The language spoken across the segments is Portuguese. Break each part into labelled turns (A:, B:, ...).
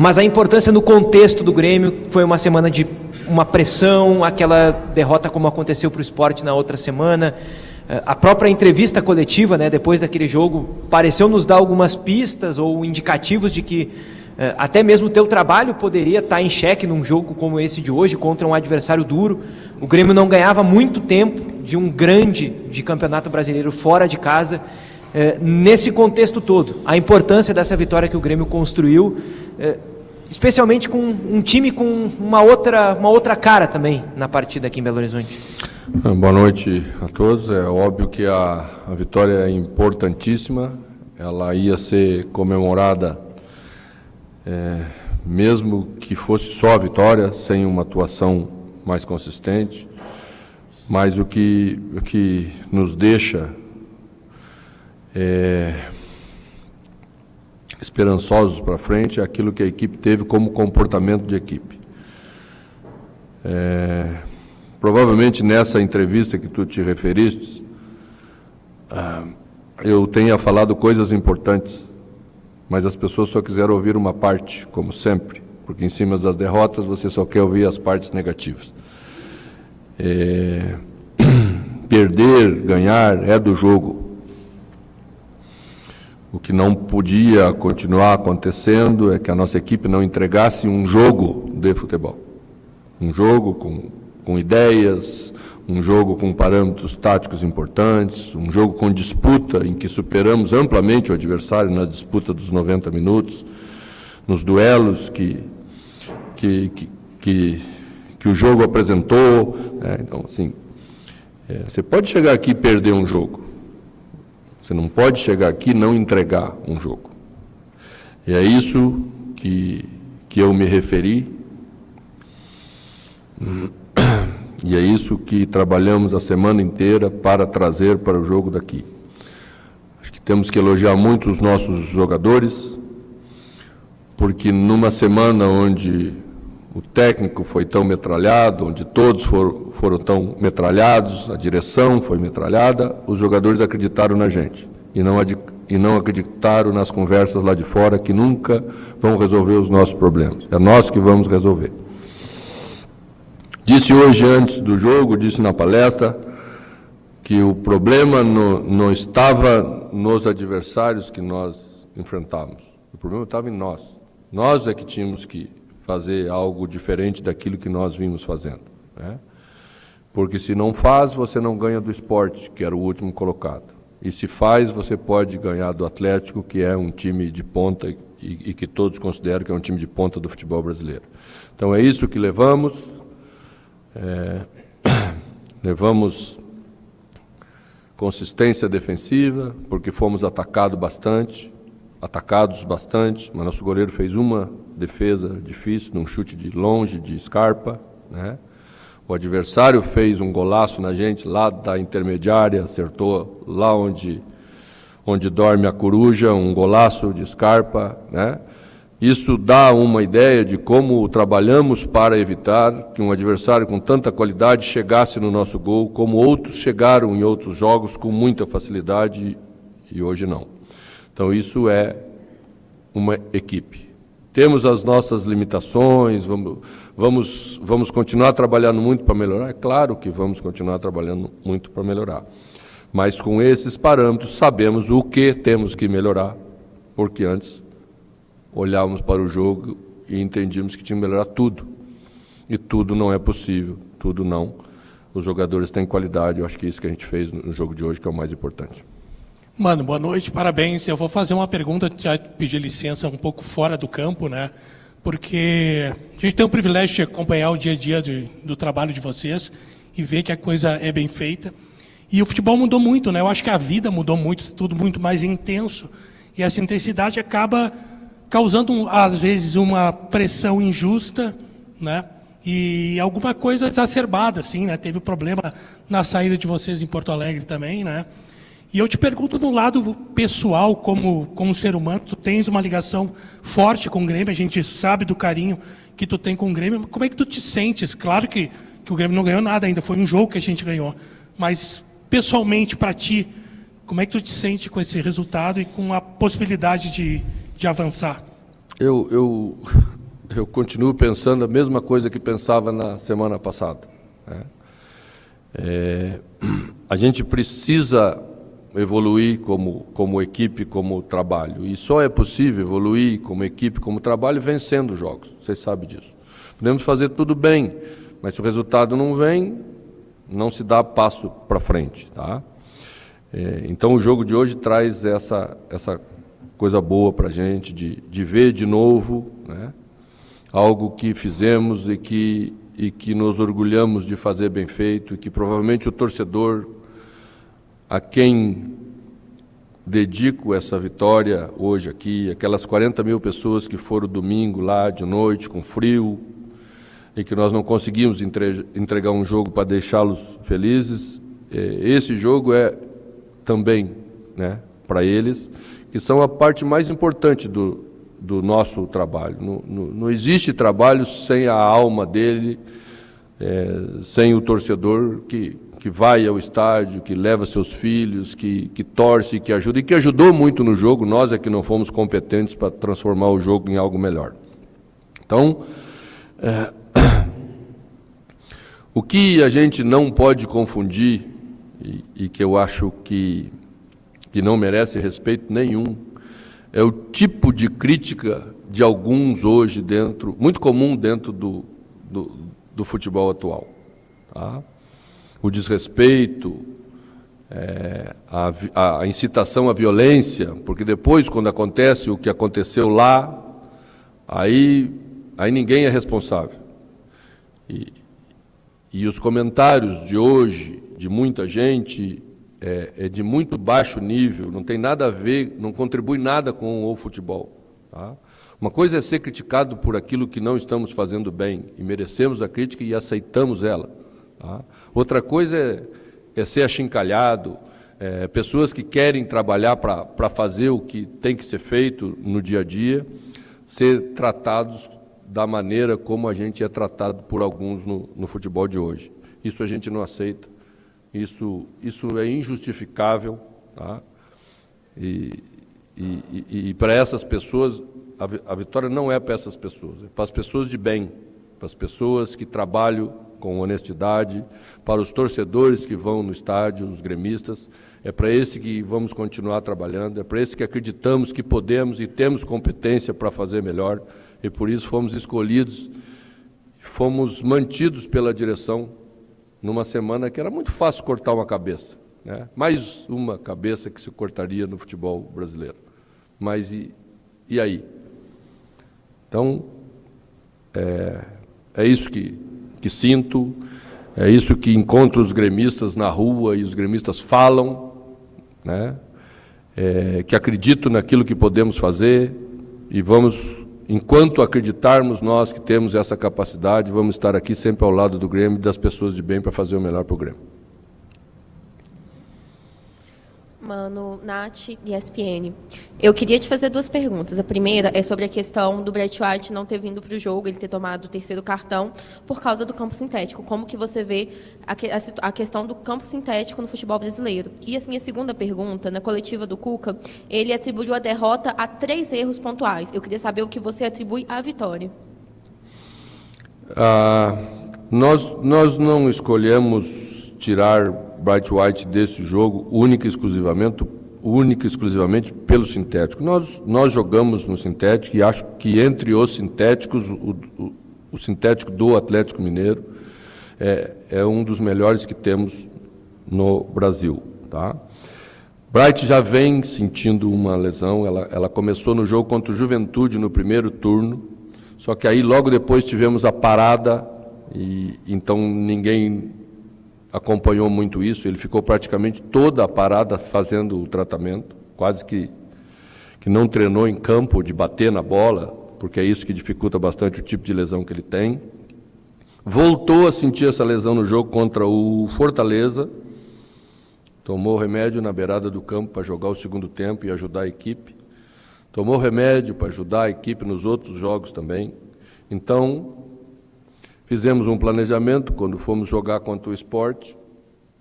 A: mas a importância no contexto do Grêmio. Foi uma semana de uma pressão, aquela derrota como aconteceu para o Sport na outra semana. A própria entrevista coletiva, né, depois daquele jogo, pareceu nos dar algumas pistas ou indicativos de que até mesmo o teu trabalho poderia estar em xeque num jogo como esse de hoje, contra um adversário duro. O Grêmio não ganhava muito tempo de um grande de Campeonato Brasileiro fora de casa. Nesse contexto todo, a importância dessa vitória que o Grêmio construiu, especialmente com um time com uma outra cara também na partida aqui em Belo Horizonte.
B: Boa noite a todos. É óbvio que a vitória é importantíssima, ela ia ser comemorada mesmo que fosse só a vitória, sem uma atuação mais consistente, mas o que nos deixa esperançosos para frente é aquilo que a equipe teve como comportamento de equipe. Provavelmente nessa entrevista que tu te referiste, eu tenha falado coisas importantes, mas as pessoas só quiseram ouvir uma parte, como sempre, porque em cima das derrotas você só quer ouvir as partes negativas. Perder, ganhar é do jogo. O que não podia continuar acontecendo é que a nossa equipe não entregasse um jogo de futebol. Um jogo com ideias, um jogo com parâmetros táticos importantes, um jogo com disputa em que superamos amplamente o adversário na disputa dos 90 minutos, nos duelos que o jogo apresentou. Então, assim, você pode chegar aqui e perder um jogo. Você não pode chegar aqui e não entregar um jogo. E é isso que eu me referi. E é isso que trabalhamos a semana inteira para trazer para o jogo daqui. Acho que temos que elogiar muito os nossos jogadores, porque numa semana onde o técnico foi tão metralhado, onde todos foram tão metralhados, a direção foi metralhada, os jogadores acreditaram na gente e não acreditaram nas conversas lá de fora que nunca vão resolver os nossos problemas. É nós que vamos resolver. Disse hoje, antes do jogo, disse na palestra, que o problema não estava nos adversários que nós enfrentávamos. O problema estava em nós. Nós é que tínhamos que fazer algo diferente daquilo que nós vimos fazendo, né? Porque se não faz, você não ganha do Sport, que era o último colocado. E se faz, você pode ganhar do Atlético, que é um time de ponta e que todos consideram que é um time de ponta do futebol brasileiro. Então é isso que levamos. Levamos consistência defensiva, porque fomos atacados bastante, mas nosso goleiro fez uma defesa difícil, num chute de longe, de Scarpa, né? O adversário fez um golaço na gente lá da intermediária, acertou lá onde dorme a coruja, um golaço de Scarpa, né? Isso dá uma ideia de como trabalhamos para evitar que um adversário com tanta qualidade chegasse no nosso gol, como outros chegaram em outros jogos com muita facilidade e hoje não. Então isso é uma equipe. Temos as nossas limitações, vamos continuar trabalhando muito para melhorar? É claro que vamos continuar trabalhando muito para melhorar. Mas com esses parâmetros sabemos o que temos que melhorar, porque antes olhávamos para o jogo e entendíamos que tinha que melhorar tudo. E tudo não é possível, tudo não. Os jogadores têm qualidade, eu acho que é isso que a gente fez no jogo de hoje que é o mais importante.
C: Mano, boa noite, parabéns. Eu vou fazer uma pergunta, já pedir licença um pouco fora do campo, né? Porque a gente tem o privilégio de acompanhar o dia a dia do trabalho de vocês e ver que a coisa é bem feita. E o futebol mudou muito, né? Eu acho que a vida mudou muito, tudo muito mais intenso. E essa intensidade acaba causando, às vezes, uma pressão injusta, né? E alguma coisa exacerbada, assim, né? Teve problema na saída de vocês em Porto Alegre também, né? E eu te pergunto, no lado pessoal, como ser humano, tu tens uma ligação forte com o Grêmio, a gente sabe do carinho que tu tem com o Grêmio, como é que tu te sentes? Claro que o Grêmio não ganhou nada ainda, foi um jogo que a gente ganhou, mas pessoalmente, para ti, como é que tu te sente com esse resultado e com a possibilidade de avançar?
B: eu continuo pensando a mesma coisa que pensava na semana passada, né? A gente precisa evoluir como equipe, como trabalho. E só é possível evoluir como equipe, como trabalho, vencendo jogos. Vocês sabem disso. Podemos fazer tudo bem, mas se o resultado não vem, não se dá passo para frente, tá? Então o jogo de hoje traz essa coisa boa para a gente, de ver de novo, né, algo que fizemos e que nos orgulhamos de fazer bem feito, e que provavelmente o torcedor a quem dedico essa vitória hoje aqui, aquelas 40 mil pessoas que foram domingo lá de noite com frio e que nós não conseguimos entregar um jogo para deixá-los felizes, esse jogo é também, né, para eles, que são a parte mais importante do nosso trabalho. Não existe trabalho sem a alma dele, sem o torcedor que vai ao estádio, que leva seus filhos, que torce, que ajuda, e que ajudou muito no jogo. Nós é que não fomos competentes para transformar o jogo em algo melhor. Então, o que a gente não pode confundir, e que eu acho que não merece respeito nenhum, é o tipo de crítica de alguns hoje muito comum dentro do futebol atual, tá? O desrespeito, a incitação à violência, porque depois, quando acontece o que aconteceu lá, aí ninguém é responsável. E os comentários de hoje, de muita gente, é de muito baixo nível, não tem nada a ver, não contribui nada com o futebol, tá? Uma coisa é ser criticado por aquilo que não estamos fazendo bem, e merecemos a crítica e aceitamos ela, tá? Outra coisa é ser achincalhado, pessoas que querem trabalhar para fazer o que tem que ser feito no dia a dia, ser tratados da maneira como a gente é tratado por alguns no futebol de hoje. Isso a gente não aceita, isso é injustificável, tá? E para essas pessoas, a vitória não é para essas pessoas, é para as pessoas de bem, para as pessoas que trabalham com honestidade, para os torcedores que vão no estádio, os gremistas, é para esse que vamos continuar trabalhando, é para esse que acreditamos que podemos e temos competência para fazer melhor, e por isso fomos escolhidos, fomos mantidos pela direção numa semana que era muito fácil cortar uma cabeça, né? Mais uma cabeça que se cortaria no futebol brasileiro. Mas e aí? Então, é isso que sinto, é isso que encontro os gremistas na rua e os gremistas falam, né? Que acredito naquilo que podemos fazer e vamos, enquanto acreditarmos nós que temos essa capacidade, vamos estar aqui sempre ao lado do Grêmio e das pessoas de bem para fazer o melhor para o Grêmio.
D: Mano, Nath, ESPN. Eu queria te fazer duas perguntas. A primeira é sobre a questão do Brett White não ter vindo para o jogo, ele ter tomado o terceiro cartão por causa do campo sintético. Como que você vê a questão do campo sintético no futebol brasileiro? E a minha segunda pergunta, na coletiva do Cuca, ele atribuiu a derrota a 3 erros pontuais. Eu queria saber o que você atribui à vitória.
B: Nós não escolhemos tirar Brett White desse jogo única e exclusivamente pelo sintético. Nós jogamos no sintético e acho que entre os sintéticos, o sintético do Atlético Mineiro é um dos melhores que temos no Brasil, tá? Bright já vem sentindo uma lesão, ela começou no jogo contra o Juventude no primeiro turno, só que aí logo depois tivemos a parada e então ninguém acompanhou muito isso, ele ficou praticamente toda a parada fazendo o tratamento, quase que não treinou em campo de bater na bola, porque é isso que dificulta bastante o tipo de lesão que ele tem. Voltou a sentir essa lesão no jogo contra o Fortaleza, tomou remédio na beirada do campo para jogar o segundo tempo e ajudar a equipe, tomou remédio para ajudar a equipe nos outros jogos também. Então, fizemos um planejamento quando fomos jogar contra o Sport,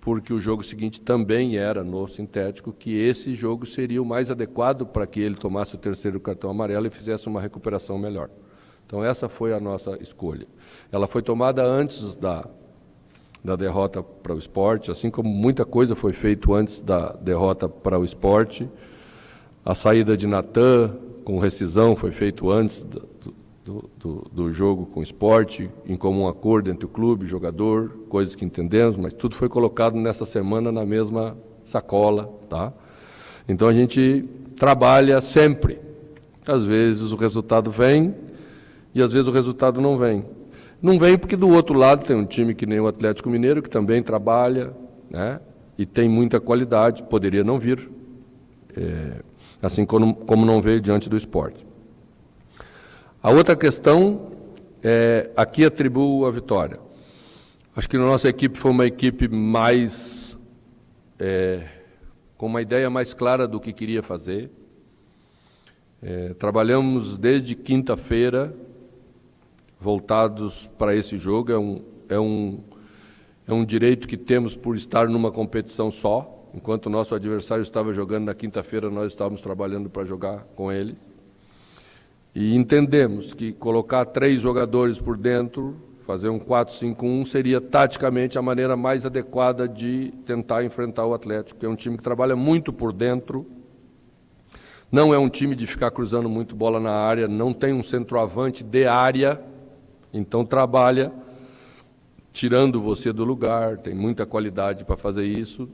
B: porque o jogo seguinte também era no sintético, que esse jogo seria o mais adequado para que ele tomasse o terceiro cartão amarelo e fizesse uma recuperação melhor. Então essa foi a nossa escolha. Ela foi tomada antes da derrota para o Sport, assim como muita coisa foi feita antes da derrota para o Sport. A saída de Natan com rescisão foi feito antes do jogo com o Sport, em comum acordo entre o clube e o jogador, coisas que entendemos, mas tudo foi colocado nessa semana na mesma sacola, tá? Então a gente trabalha sempre. Às vezes o resultado vem e às vezes o resultado não vem. Não vem porque do outro lado tem um time que nem o Atlético Mineiro, que também trabalha, né? E tem muita qualidade, poderia não vir, assim como não veio diante do Sport. A outra questão é, aqui atribuo a vitória. Acho que a nossa equipe foi uma equipe mais, com uma ideia mais clara do que queria fazer. Trabalhamos desde quinta-feira, voltados para esse jogo. É um direito que temos por estar numa competição só. Enquanto o nosso adversário estava jogando na quinta-feira, nós estávamos trabalhando para jogar com eles. E entendemos que colocar 3 jogadores por dentro, fazer um 4-5-1, seria taticamente a maneira mais adequada de tentar enfrentar o Atlético, que é um time que trabalha muito por dentro, não é um time de ficar cruzando muito bola na área, não tem um centroavante de área, então trabalha tirando você do lugar, tem muita qualidade para fazer isso,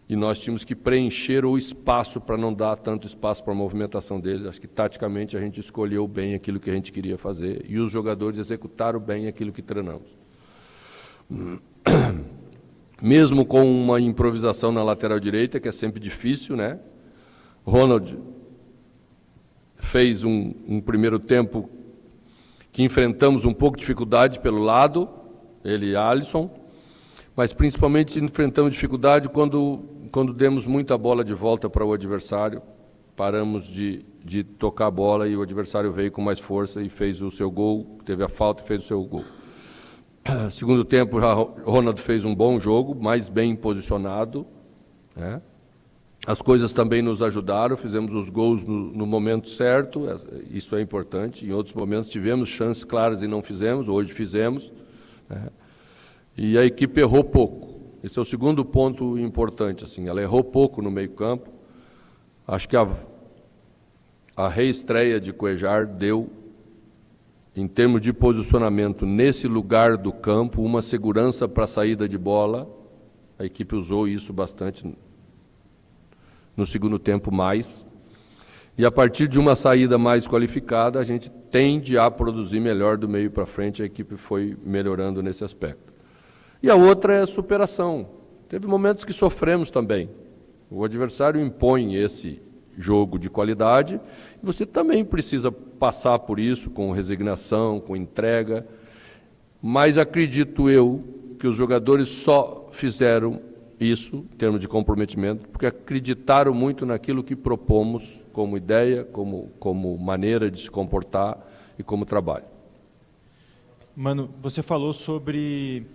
B: e nós tínhamos que preencher o espaço para não dar tanto espaço para a movimentação deles. Acho que taticamente a gente escolheu bem aquilo que a gente queria fazer e os jogadores executaram bem aquilo que treinamos. Mesmo com uma improvisação na lateral direita, que é sempre difícil, né? Ronald fez um primeiro tempo que enfrentamos um pouco de dificuldade pelo lado, ele e Alisson, mas principalmente enfrentamos dificuldade quando demos muita bola de volta para o adversário, paramos de tocar a bola e o adversário veio com mais força e fez o seu gol, teve a falta e fez o seu gol. Segundo tempo, o Ronald fez um bom jogo, mais bem posicionado, né? As coisas também nos ajudaram, fizemos os gols no momento certo, isso é importante. Em outros momentos tivemos chances claras e não fizemos, hoje fizemos, né? E a equipe errou pouco. Esse é o segundo ponto importante, assim, ela errou pouco no meio-campo. Acho que a reestreia de Cuéllar deu, em termos de posicionamento nesse lugar do campo, uma segurança para a saída de bola. A equipe usou isso bastante no segundo tempo mais. E a partir de uma saída mais qualificada, a gente tende a produzir melhor do meio para frente, a equipe foi melhorando nesse aspecto. E a outra é a superação. Teve momentos que sofremos também. O adversário impõe esse jogo de qualidade e você também precisa passar por isso com resignação, com entrega. Mas acredito eu que os jogadores só fizeram isso, em termos de comprometimento, porque acreditaram muito naquilo que propomos como ideia, como maneira de se comportar e como trabalho.
E: Mano, você falou sobre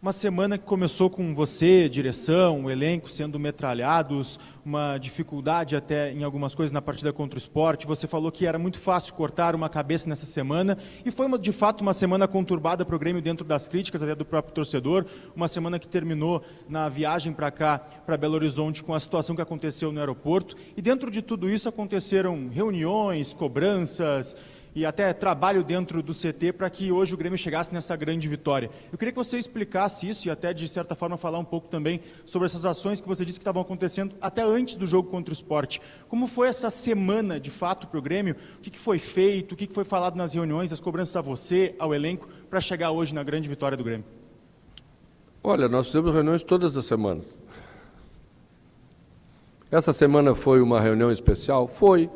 E: uma semana que começou com você, direção, o elenco sendo metralhados, uma dificuldade até em algumas coisas na partida contra o Sport. Você falou que era muito fácil cortar uma cabeça nessa semana e foi de fato uma semana conturbada para o Grêmio dentro das críticas até do próprio torcedor, uma semana que terminou na viagem para cá, para Belo Horizonte, com a situação que aconteceu no aeroporto. E dentro de tudo isso aconteceram reuniões, cobranças e até trabalho dentro do CT para que hoje o Grêmio chegasse nessa grande vitória. Eu queria que você explicasse isso e até, de certa forma, falar um pouco também sobre essas ações que você disse que estavam acontecendo até antes do jogo contra o Sport. Como foi essa semana, de fato, para o Grêmio? O que foi feito? O que foi falado nas reuniões, as cobranças a você, ao elenco, para chegar hoje na grande vitória do Grêmio?
B: Olha, nós fizemos reuniões todas as semanas. Essa semana foi uma reunião especial? Foi,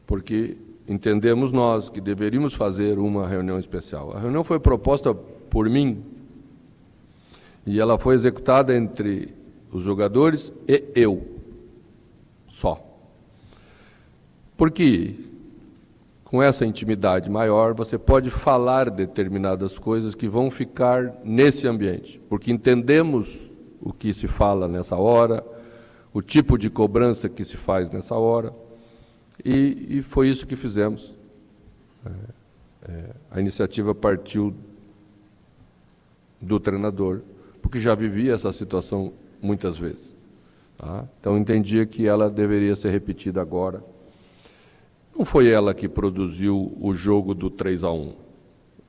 B: porque entendemos nós que deveríamos fazer uma reunião especial. A reunião foi proposta por mim e ela foi executada entre os jogadores e eu, só. Porque com essa intimidade maior você pode falar determinadas coisas que vão ficar nesse ambiente, porque entendemos o que se fala nessa hora, o tipo de cobrança que se faz nessa hora. E foi isso que fizemos. A iniciativa partiu do treinador, porque já vivia essa situação muitas vezes. Tá? Então, entendia que ela deveria ser repetida agora. Não foi ela que produziu o jogo do 3-1.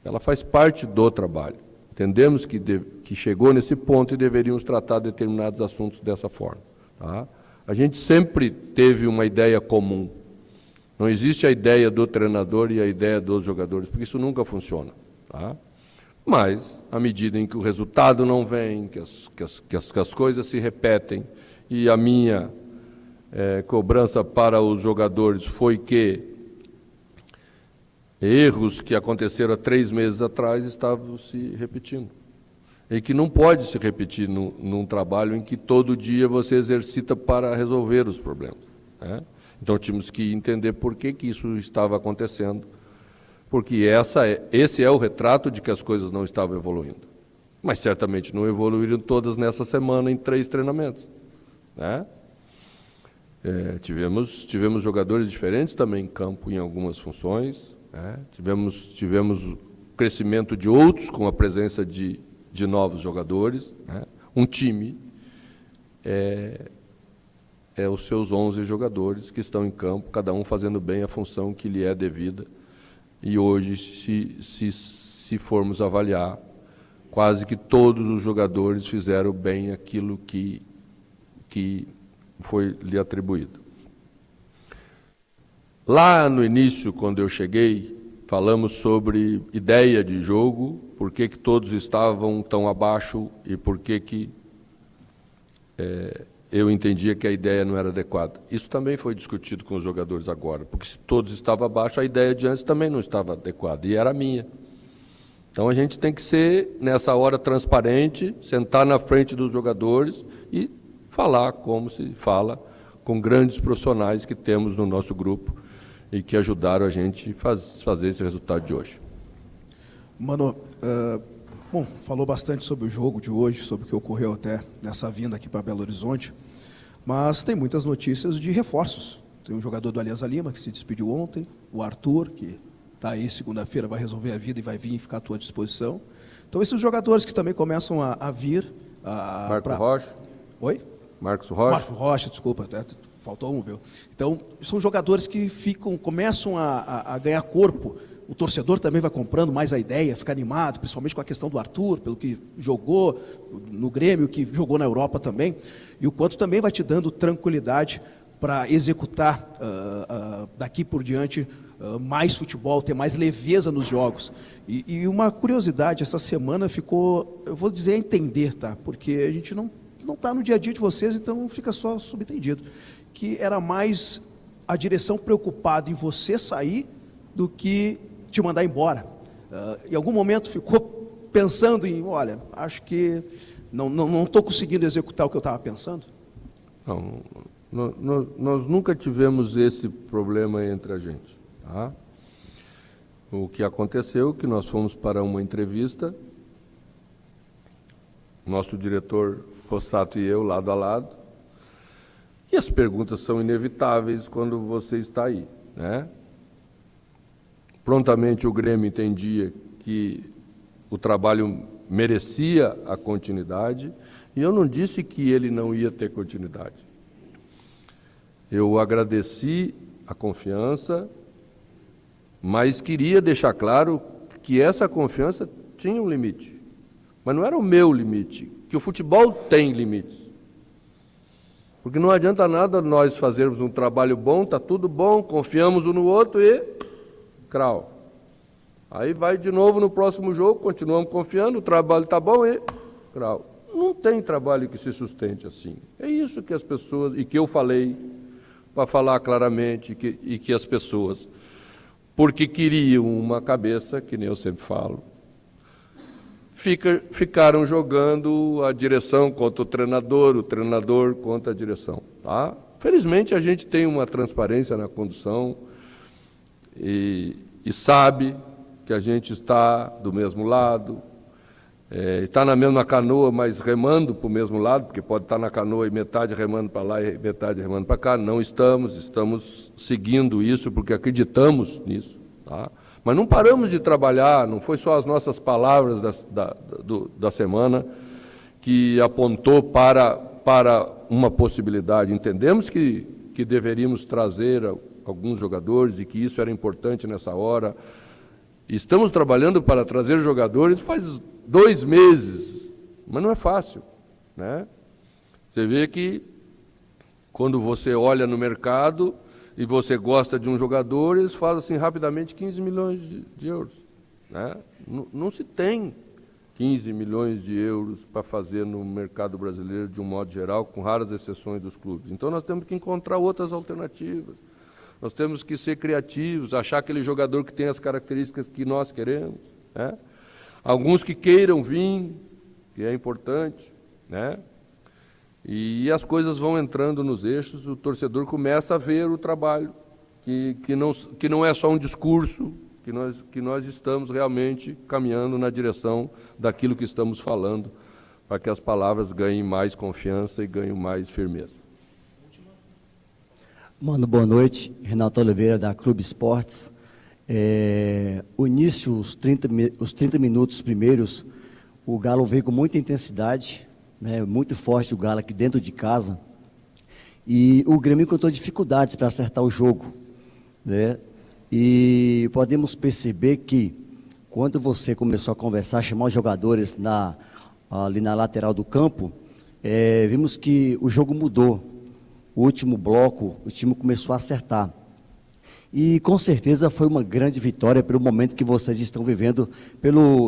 B: Ela faz parte do trabalho. Entendemos que chegou nesse ponto e deveríamos tratar determinados assuntos dessa forma. Tá? A gente sempre teve uma ideia comum. Não existe a ideia do treinador e a ideia dos jogadores, porque isso nunca funciona. Tá? Mas, à medida em que o resultado não vem, que as coisas se repetem, e a minha cobrança para os jogadores foi que erros que aconteceram há 3 meses atrás estavam se repetindo. E que não pode se repetir num trabalho em que todo dia você exercita para resolver os problemas. Né? Então, tínhamos que entender por que isso estava acontecendo, porque esse é o retrato de que as coisas não estavam evoluindo. Mas certamente não evoluíram todas nessa semana em 3 treinamentos. Né? Tivemos jogadores diferentes também em campo, em algumas funções. Né? Tivemos o crescimento de outros com a presença de novos jogadores. Né? Um time é os seus 11 jogadores que estão em campo, cada um fazendo bem a função que lhe é devida. E hoje, se formos avaliar, quase que todos os jogadores fizeram bem aquilo que foi lhe atribuído. Lá no início, quando eu cheguei, falamos sobre ideia de jogo, por que todos estavam tão abaixo e por que eu entendia que a ideia não era adequada. Isso também foi discutido com os jogadores agora, porque se todos estavam abaixo, a ideia de antes também não estava adequada, e era a minha. Então a gente tem que ser, nessa hora, transparente, sentar na frente dos jogadores e falar como se fala com grandes profissionais que temos no nosso grupo e que ajudaram a gente a fazer esse resultado de hoje.
F: Mano, bom, falou bastante sobre o jogo de hoje, sobre o que ocorreu até nessa vinda aqui para Belo Horizonte, mas tem muitas notícias de reforços. Tem um jogador do Alianza Lima que se despediu ontem, o Arthur, que está aí segunda-feira, vai resolver a vida e vai vir e ficar à tua disposição. Então, esses jogadores que também começam a vir...
B: Marcos Rocha.
F: Oi?
B: Marcos Rocha.
F: Marcos Rocha, desculpa, faltou um, viu? Então, são jogadores que começam a ganhar corpo. O torcedor também vai comprando mais a ideia, fica animado, principalmente com a questão do Arthur, pelo que jogou no Grêmio, que jogou na Europa também, e o quanto também vai te dando tranquilidade para executar daqui por diante mais futebol, ter mais leveza nos jogos. E uma curiosidade, essa semana ficou, eu vou dizer a entender, tá? Porque a gente não está no dia a dia de vocês, então fica só subentendido, que era mais a direção preocupada em você sair do que te mandar embora. Em algum momento ficou pensando em, olha, acho que não estou conseguindo executar o que eu estava pensando?
B: Não, nós nunca tivemos esse problema entre a gente. Tá? O que aconteceu é que nós fomos para uma entrevista, nosso diretor Rossato e eu, lado a lado, e as perguntas são inevitáveis quando você está aí, né? Prontamente o Grêmio entendia que o trabalho merecia a continuidade, e eu não disse que ele não ia ter continuidade. Eu agradeci a confiança, mas queria deixar claro que essa confiança tinha um limite. Mas não era o meu limite, que o futebol tem limites. Porque não adianta nada nós fazermos um trabalho bom, está tudo bom, confiamos um no outro e... crau. Aí vai de novo no próximo jogo, continuamos confiando, o trabalho está bom e... crau. Não tem trabalho que se sustente assim. É isso que as pessoas... e que eu falei, para falar claramente, e que as pessoas... porque queriam uma cabeça, que nem eu sempre falo, ficaram jogando a direção contra o treinador contra a direção. Tá? Felizmente, a gente tem uma transparência na condução e sabe que a gente está do mesmo lado, está na mesma canoa, mas remando para o mesmo lado, porque pode estar na canoa e metade remando para lá e metade remando para cá. Não estamos seguindo isso porque acreditamos nisso. Tá? Mas não paramos de trabalhar, não foi só as nossas palavras da semana que apontou para uma possibilidade. Entendemos que deveríamos trazer alguns jogadores e que isso era importante nessa hora. Estamos trabalhando para trazer jogadores faz 2 meses, mas não é fácil, né? Você vê que quando você olha no mercado e você gosta de um jogador, eles fazem assim rapidamente 15 milhões de euros, né? Não se tem 15 milhões de euros para fazer no mercado brasileiro de um modo geral, com raras exceções dos clubes. Então nós temos que encontrar outras alternativas. Nós temos que ser criativos, achar aquele jogador que tem as características que nós queremos, né? Alguns que queiram vir, que é importante, né? E as coisas vão entrando nos eixos, o torcedor começa a ver o trabalho, que não é só um discurso, que nós estamos realmente caminhando na direção daquilo que estamos falando, para que as palavras ganhem mais confiança e ganhem mais firmeza.
G: Mano, boa noite. Renato Oliveira, da Clube Esportes. O início, os 30 minutos primeiros, o Galo veio com muita intensidade, né, muito forte o Galo aqui dentro de casa. E o Grêmio encontrou dificuldades para acertar o jogo, né? E podemos perceber que, quando você começou a conversar, chamar os jogadores ali na lateral do campo, vimos que o jogo mudou. O último bloco, o time começou a acertar. E com certeza foi uma grande vitória pelo momento que vocês estão vivendo,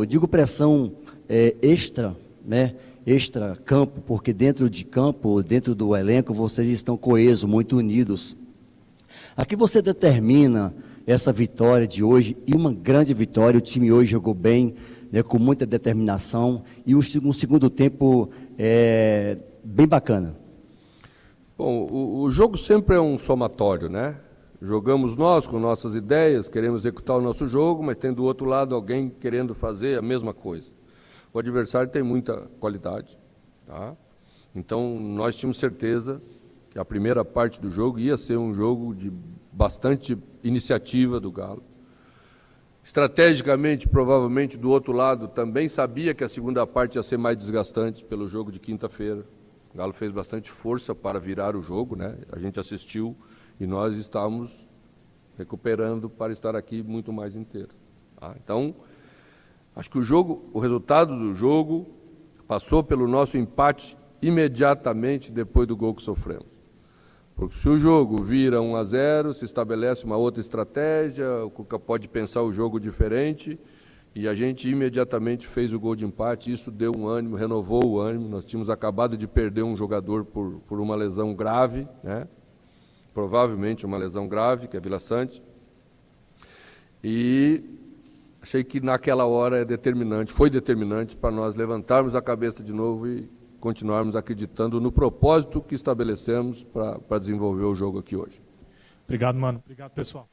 G: digo pressão extra, né? Extra campo, porque dentro de campo, dentro do elenco, vocês estão coesos, muito unidos. Aqui você determina essa vitória de hoje, e uma grande vitória. O time hoje jogou bem, né, com muita determinação, e um segundo tempo bem bacana.
B: Bom, o jogo sempre é um somatório, né? Jogamos nós com nossas ideias, queremos executar o nosso jogo, mas tem do outro lado alguém querendo fazer a mesma coisa. O adversário tem muita qualidade, tá? Então nós tínhamos certeza que a primeira parte do jogo ia ser um jogo de bastante iniciativa do Galo. Estrategicamente, provavelmente, do outro lado, também sabia que a segunda parte ia ser mais desgastante pelo jogo de quinta-feira. O Galo fez bastante força para virar o jogo, né? A gente assistiu e nós estávamos recuperando para estar aqui muito mais inteiros, tá? Então, acho que o resultado do jogo passou pelo nosso empate imediatamente depois do gol que sofremos. Porque se o jogo vira 1-0, se estabelece uma outra estratégia, o Cuca pode pensar o jogo diferente, e a gente imediatamente fez o gol de empate. Isso deu um ânimo, renovou o ânimo. Nós tínhamos acabado de perder um jogador por uma lesão grave, né? Provavelmente uma lesão grave, que é Vila Sante. E achei que naquela hora foi determinante para nós levantarmos a cabeça de novo e continuarmos acreditando no propósito que estabelecemos para desenvolver o jogo aqui hoje.
H: Obrigado, mano. Obrigado, pessoal.